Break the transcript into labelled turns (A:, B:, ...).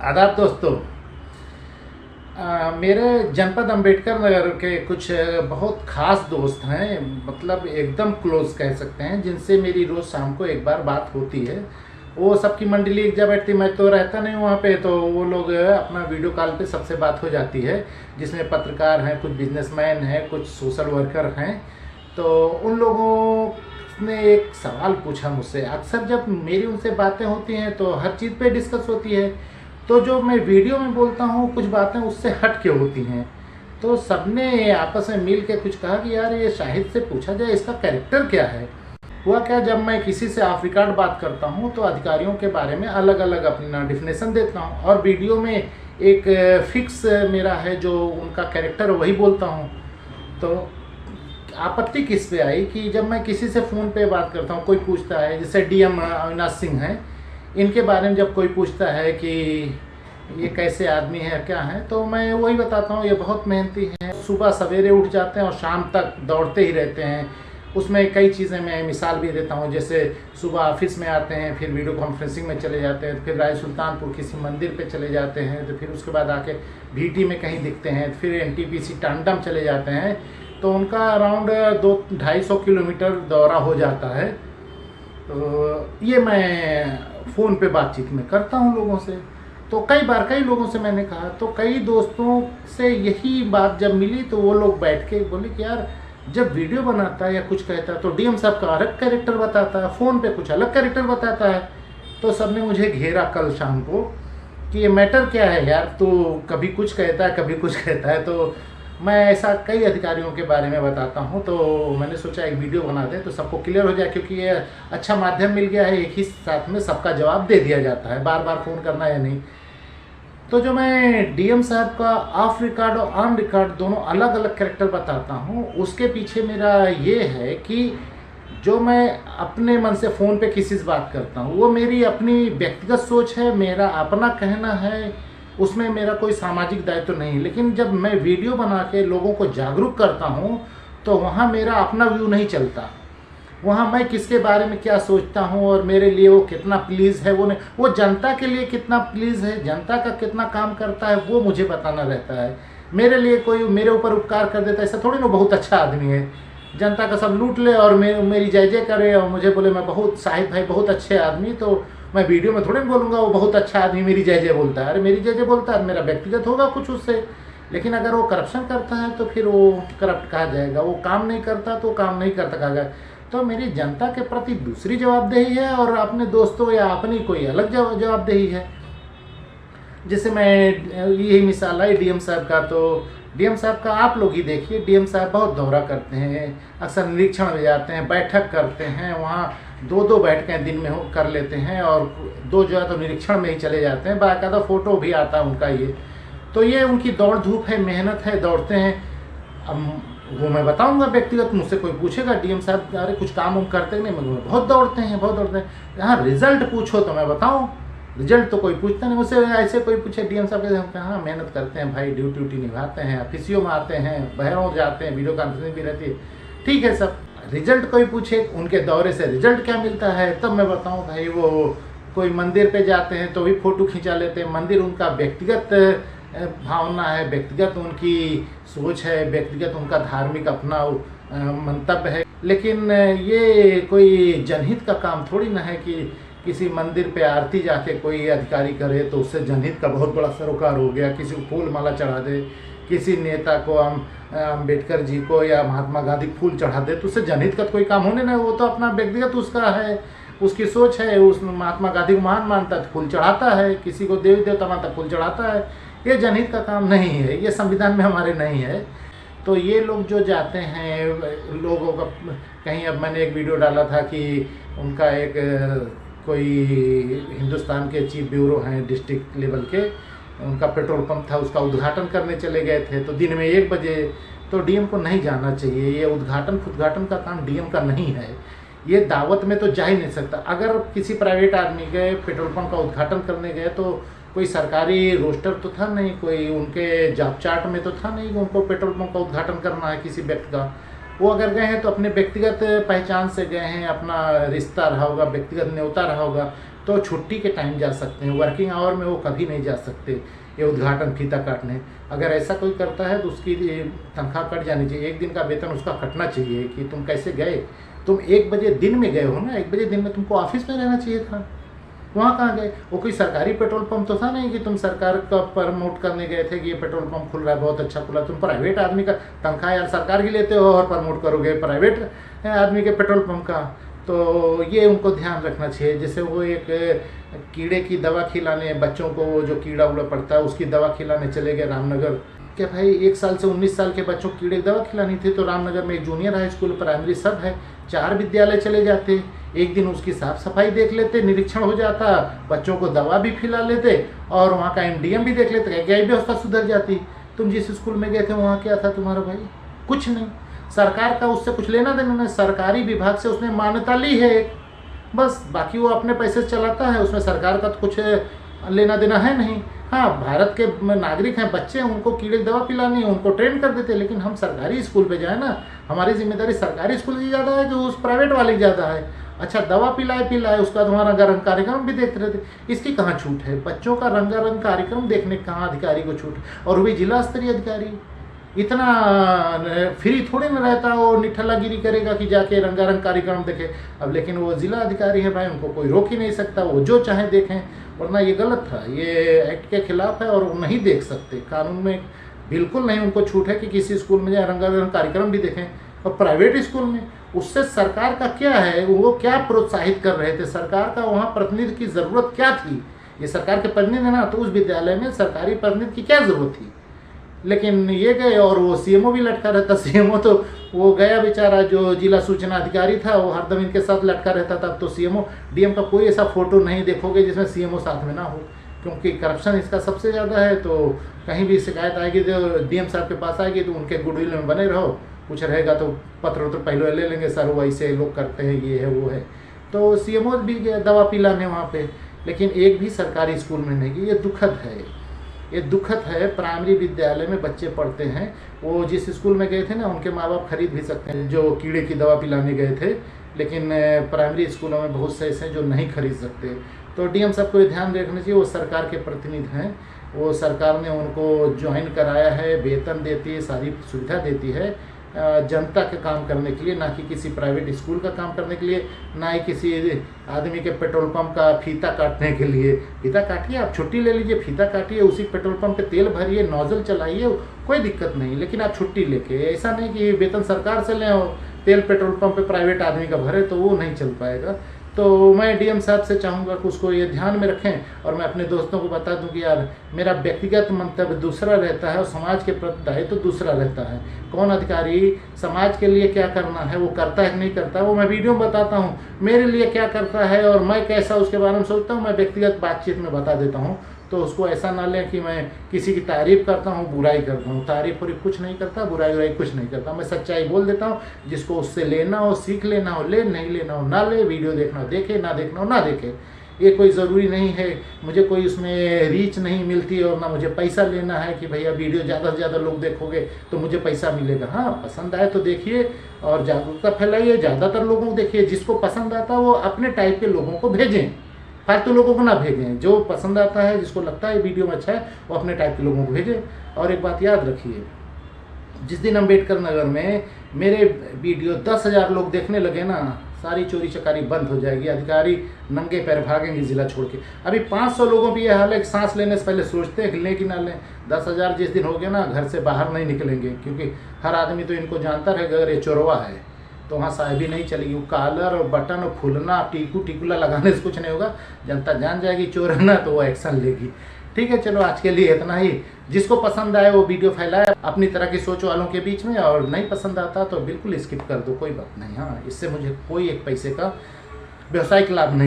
A: आदाब दोस्तों। मेरे जनपद अंबेडकर नगर के कुछ बहुत ख़ास दोस्त हैं, मतलब एकदम क्लोज कह सकते हैं, जिनसे मेरी रोज़ शाम को एक बार बात होती है। वो सबकी मंडली एक जगह बैठती, मैं तो रहता नहीं वहाँ पे, तो वो लोग अपना वीडियो कॉल पे सबसे बात हो जाती है, जिसमें पत्रकार हैं, कुछ बिजनेसमैन हैं, कुछ सोशल वर्कर हैं। तो उन लोगों ने एक सवाल पूछा मुझसे। अक्सर जब मेरी उनसे बातें होती हैं तो हर चीज़ पे डिस्कस होती है, तो जो मैं वीडियो में बोलता हूँ कुछ बातें उससे हट के होती हैं। तो सबने आपस में मिल के कुछ कहा कि यार ये शाहिद से पूछा जाए इसका कैरेक्टर क्या है। हुआ क्या, जब मैं किसी से ऑफ रिकॉर्ड बात करता हूँ तो अधिकारियों के बारे में अलग अलग अपना डिफिनेशन देता हूँ, और वीडियो में एक फिक्स मेरा है जो उनका कैरेक्टर वही बोलता हूँ। तो आपत्ति किस पे आई कि जब मैं किसी से फ़ोन पे बात करता हूँ, कोई पूछता है, जैसे डीएम अविनाश सिंह हैं, इनके बारे में जब कोई पूछता है कि ये कैसे आदमी है क्या है, तो मैं वही बताता हूँ ये बहुत मेहनती हैं, सुबह सवेरे उठ जाते हैं और शाम तक दौड़ते ही रहते हैं। उसमें कई चीज़ें मैं मिसाल भी देता हूँ, जैसे सुबह ऑफिस में आते हैं, फिर वीडियो कॉन्फ्रेंसिंग में चले जाते हैं, फिर राय सुल्तानपुर किसी मंदिर पे चले जाते हैं, तो फिर उसके बाद आके भीटी में कहीं दिखते हैं, फिर एनटीपीसी टांडम चले जाते हैं। तो उनका अराउंड 200-250 किलोमीटर दौरा हो जाता है। तो ये मैं फ़ोन पे बातचीत में करता हूँ लोगों से। तो कई बार कई लोगों से मैंने कहा, तो कई दोस्तों से यही बात जब मिली तो वो लोग बैठ के बोले कि यार जब वीडियो बनाता है या कुछ कहता है तो डीएम साहब का अलग कैरेक्टर बताता है, फ़ोन पे कुछ अलग कैरेक्टर बताता है। तो सबने मुझे घेरा कल शाम को कि ये मैटर क्या है यार, तो कभी कुछ कहता है कभी कुछ कहता है। तो मैं ऐसा कई अधिकारियों के बारे में बताता हूँ, तो मैंने सोचा एक वीडियो बना दें तो सबको क्लियर हो जाए, क्योंकि ये अच्छा माध्यम मिल गया है, एक ही साथ में सबका जवाब दे दिया जाता है, बार बार फ़ोन करना या नहीं। तो जो मैं डीएम साहब का ऑफ रिकॉर्ड और ऑन रिकॉर्ड दोनों अलग अलग कैरेक्टर बताता हूँ, उसके पीछे मेरा ये है कि जो मैं अपने मन से फ़ोन पे किसी से बात करता हूँ वो मेरी अपनी व्यक्तिगत सोच है, मेरा अपना कहना है, उसमें मेरा कोई सामाजिक दायित्व नहीं। लेकिन जब मैं वीडियो बना के लोगों को जागरूक करता हूँ तो वहाँ मेरा अपना व्यू नहीं चलता, वहाँ मैं किसके बारे में क्या सोचता हूँ और मेरे लिए वो कितना प्लीज़ है, वो नहीं, वो जनता के लिए कितना प्लीज़ है, जनता का कितना काम करता है वो मुझे बताना रहता है। मेरे लिए कोई मेरे ऊपर उपकार कर देता है ऐसा थोड़ी ना बहुत अच्छा आदमी है, जनता का सब लूट ले और मेरी जय जय करे और मुझे बोले मैं बहुत शाहिद भाई बहुत अच्छे आदमी, तो मैं वीडियो में थोड़ी बोलूँगा वो बहुत अच्छा आदमी मेरी जय जय बोलता है। अरे मेरी जय जय बोलता है, मेरा व्यक्तिगत होगा कुछ उससे, लेकिन अगर वो करप्शन करता है तो फिर वो करप्ट कहा जाएगा, वो काम नहीं करता तो काम नहीं करता कहा जाएगा। तो मेरी जनता के प्रति दूसरी जवाबदेही है और अपने दोस्तों या अपनी कोई अलग जवाबदेही है। जैसे मैं यही मिसाल है डीएम साहब का, तो डीएम साहब का आप लोग ही देखिए, डीएम साहब बहुत दौरा करते हैं, अक्सर निरीक्षण में जाते हैं, बैठक करते हैं, वहाँ 2-2 बैठकें दिन में कर लेते हैं और 2 जो है तो निरीक्षण में ही चले जाते हैं, बाकायदा फ़ोटो भी आता है उनका। ये तो ये उनकी दौड़ धूप है, मेहनत है, दौड़ते हैं। अब वो मैं बताऊंगा व्यक्तिगत, मुझसे कोई पूछेगा डीएम साहब अरे कुछ काम हम करते नहीं, मैं बहुत दौड़ते हैं बहुत दौड़ते हैं। यहाँ रिजल्ट पूछो तो मैं बताऊँ, रिजल्ट तो कोई पूछता नहीं मुझसे। ऐसे कोई पूछे डीएम साहब के, हम कहाँ मेहनत करते हैं भाई, ड्यूटी निभाते हैं, ऑफिसियों में आते हैं, बहरों जाते हैं, वीडियो कॉन्फ्रेंसिंग भी रहती है, ठीक है सब। रिजल्ट कोई पूछे उनके दौरे से रिजल्ट क्या मिलता है, तब मैं बताऊँ भाई वो कोई मंदिर पे जाते हैं तो भी फ़ोटो खिंचा लेते हैं। मंदिर उनका व्यक्तिगत भावना है, व्यक्तिगत उनकी सोच है, व्यक्तिगत उनका धार्मिक अपना मंतव्य है, लेकिन ये कोई जनहित का काम थोड़ी ना है कि किसी मंदिर पे आरती जाके कोई अधिकारी करे तो उससे जनहित का बहुत बड़ा सरोकार हो गया, किसी को फूल माला चढ़ा दे, किसी नेता को अम्बेडकर जी को या महात्मा गांधी को फूल चढ़ा दे तो उससे जनहित का कोई काम होने ना, वो तो अपना व्यक्तिगत उसका है, उसकी सोच है, उस महात्मा गांधी को महान मानता है फूल चढ़ाता है, किसी को देवी देवता मानता फूल चढ़ाता है। ये जनहित का काम नहीं है, ये संविधान में हमारे नहीं है। तो ये लोग जो जाते हैं लोगों का कहीं, अब मैंने एक वीडियो डाला था कि उनका एक कोई हिंदुस्तान के चीफ ब्यूरो हैं डिस्ट्रिक्ट लेवल के, उनका पेट्रोल पंप था, उसका उद्घाटन करने चले गए थे, तो दिन में 1 बजे। तो डीएम को नहीं जाना चाहिए, ये उद्घाटन का काम डीएम का नहीं है, ये दावत में तो जा ही नहीं सकता। अगर किसी प्राइवेट आदमी गए पेट्रोल पंप का उद्घाटन करने गए तो कोई सरकारी रोस्टर तो था नहीं, कोई उनके जॉब चार्ट में तो था नहीं कि उनको पेट्रोल पंप का उद्घाटन करना है किसी व्यक्ति का। वो अगर गए हैं तो अपने व्यक्तिगत पहचान से गए हैं, अपना रिश्ता रहा होगा, व्यक्तिगत न्योता रहा होगा। तो छुट्टी के टाइम जा सकते हैं, वर्किंग आवर में वो कभी नहीं जा सकते ये उद्घाटन फीता काटने। अगर ऐसा कोई करता है तो उसकी तनख्वाह कट जानी चाहिए, एक दिन का वेतन उसका कटना चाहिए कि तुम कैसे गए, तुम 1 बजे दिन में गए हो ना, 1 बजे दिन में तुमको ऑफिस में रहना चाहिए था, वहाँ कहाँ गए? वो कोई सरकारी पेट्रोल पंप तो था नहीं कि तुम सरकार का प्रमोट करने गए थे कि ये पेट्रोल पंप खुल रहा है, बहुत अच्छा खुला। तुम प्राइवेट आदमी का तनख्वाह यार सरकार की लेते हो और प्रमोट करोगे प्राइवेट आदमी के पेट्रोल पंप का। तो ये उनको ध्यान रखना चाहिए। जैसे वो एक कीड़े की दवा खिलाने, बच्चों को जो कीड़ा उड़ा पड़ता है उसकी दवा खिलाने चले गए रामनगर। क्या भाई 1 साल से 19 साल के बच्चों को कीड़े की दवा खिलानी थी? तो रामनगर में एक जूनियर हाई स्कूल, प्राइमरी सब है, 4 विद्यालय चले जाते, एक दिन उसकी साफ सफाई देख लेते, निरीक्षण हो जाता, बच्चों को दवा भी खिला लेते और वहाँ का एमडीएम भी देख लेते, क्या व्यवस्था सुधर जाती। तुम जिस स्कूल में गए थे वहाँ क्या था तुम्हारा भाई? कुछ नहीं। सरकार का उससे कुछ लेना देना नहीं, सरकारी विभाग से उसने मान्यता ली है बस, बाकी वो अपने पैसे से चलाता है, उसमें सरकार का तो कुछ लेना देना है नहीं। हाँ, भारत के नागरिक हैं, बच्चे हैं, उनको कीड़े की दवा पिलानी है, उनको ट्रेन कर देते, लेकिन हम सरकारी स्कूल पे जाए ना, हमारी जिम्मेदारी सरकारी स्कूल की ज़्यादा है कि उस प्राइवेट वाले की ज़्यादा है। अच्छा, दवा पिलाए उसका तुम्हारा रंगारंग कार्यक्रम भी देखते रहते, इसकी कहाँ छूट है? बच्चों का रंगारंग कार्यक्रम देखने कहाँ अधिकारी को छूट? और वो भी जिला स्तरीय अधिकारी, इतना फ्री थोड़ी ना रहता, वो निठल्लागिरी करेगा कि जाके रंगारंग कार्यक्रम देखे। अब लेकिन वो जिला अधिकारी है भाई, उनको कोई रोक ही नहीं सकता, वो जो चाहे देखें, वरना ये गलत था, ये एक्ट के खिलाफ है और वो नहीं देख सकते। कानून में बिल्कुल नहीं उनको छूट है कि किसी स्कूल में जाए रंगारंग कार्यक्रम भी देखें। और प्राइवेट स्कूल में उससे सरकार का क्या है? वो क्या प्रोत्साहित कर रहे थे? सरकार का वहाँ प्रतिनिधि की ज़रूरत क्या थी? ये सरकार के प्रतिनिधि है ना, तो उस विद्यालय में सरकारी प्रतिनिधि की क्या ज़रूरत थी? लेकिन ये गए और वो सीएमओ भी लटका रहता। सीएमओ तो वो गया बेचारा, जो जिला सूचना अधिकारी था वो हरदम इनके साथ लटका रहता था। अब तो सीएमओ डीएम का कोई ऐसा फोटो नहीं देखोगे जिसमें सीएमओ साथ में ना हो, क्योंकि करप्शन इसका सबसे ज़्यादा है। तो कहीं भी शिकायत आएगी तो डीएम साहब के पास आएगी, तो उनके गुडविल में बने रहो, कुछ रहेगा तो पत्र तो पहले ले लेंगे, सर वो ऐसे लोग करते हैं, ये है वो है। तो सीएमओ भी गया दवा पिलाने वहाँ पे, लेकिन एक भी सरकारी स्कूल में नहीं। ये दुखद है, ये दुखद है। प्राइमरी विद्यालय में बच्चे पढ़ते हैं, वो जिस स्कूल में गए थे ना, उनके माँ बाप खरीद भी सकते हैं जो कीड़े की दवा पिलाने गए थे, लेकिन प्राइमरी स्कूलों में बहुत से ऐसे हैं जो नहीं खरीद सकते। तो डीएम साहब को ये ध्यान रखना चाहिए, वो सरकार के प्रतिनिधि हैं, वो सरकार ने उनको ज्वाइन कराया है, वेतन देती है, सारी सुविधा देती है जनता के काम करने के लिए, ना कि किसी प्राइवेट स्कूल का काम करने के लिए, ना ही किसी आदमी के पेट्रोल पंप का फीता काटने के लिए। फीता काटिए, आप छुट्टी ले लीजिए, फीता काटिए, उसी पेट्रोल पंप पे तेल भरिए, नोजल चलाइए, कोई दिक्कत नहीं, लेकिन आप छुट्टी लेके, ऐसा नहीं कि वेतन सरकार से लें और तेल पेट्रोल पंप पे प्राइवेट आदमी का भरे, तो वो नहीं चल पाएगा। तो मैं डीएम साहब से चाहूँगा कि उसको ये ध्यान में रखें। और मैं अपने दोस्तों को बता दूं कि यार मेरा व्यक्तिगत मंतव्य दूसरा रहता है और समाज के प्रति दायित्व तो दूसरा रहता है। कौन अधिकारी समाज के लिए क्या करना है वो करता है कि नहीं करता, वो मैं वीडियो में बताता हूँ। मेरे लिए क्या करता है और मैं कैसा उसके बारे में सोचता हूँ, मैं व्यक्तिगत बातचीत में बता देता हूँ। तो उसको ऐसा ना लें कि मैं किसी की तारीफ़ करता हूँ, बुराई करता हूँ। तारीफ़ और कुछ नहीं करता, बुराई कुछ नहीं करता, मैं सच्चाई बोल देता हूँ। जिसको उससे लेना हो सीख लेना हो ले, नहीं लेना हो ना ले, वीडियो देखना हो देखे, ना देखना हो ना देखे। ये कोई ज़रूरी नहीं है, मुझे कोई उसमें रीच नहीं मिलती और ना मुझे पैसा लेना है कि भैया वीडियो ज़्यादा से ज़्यादा लोग देखोगे तो मुझे पैसा मिलेगा। हाँ, पसंद आए तो देखिए और जागरूकता फैलाइए, ज़्यादातर लोगों को देखिए। जिसको पसंद आता है वो अपने टाइप के लोगों को भेजें, फालतू लोगों को ना भेजें। जो पसंद आता है, जिसको लगता है वीडियो में अच्छा है, वो अपने टाइप के लोगों को भेजें। और एक बात याद रखिए, जिस दिन अम्बेडकर नगर में मेरे वीडियो 10,000 लोग देखने लगे ना, सारी चोरी चकारी बंद हो जाएगी, अधिकारी नंगे पैर भागेंगे जिला छोड़ के। अभी 500 लोगों की यह हाल है कि सांस लेने से पहले सोचते हैं कि लें कि ना लें। 10,000 जिस दिन हो गया ना, घर से बाहर नहीं निकलेंगे, क्योंकि हर आदमी तो इनको जानता रहेगा अगर ये चोरवा है तो वहाँ साहिबी नहीं चलेगी। वो कॉलर और बटन और फूलना टिकुला लगाने से कुछ नहीं होगा, जनता जान जाएगी चोर है ना, तो वो एक्शन लेगी। ठीक है, चलो आज के लिए इतना ही। जिसको पसंद आए वो वीडियो फैलाए अपनी तरह की सोच वालों के बीच में, और नहीं पसंद आता तो बिल्कुल स्किप कर दो, कोई बात नहीं। हाँ, इससे मुझे कोई एक पैसे का व्यवसायिक लाभ नहीं।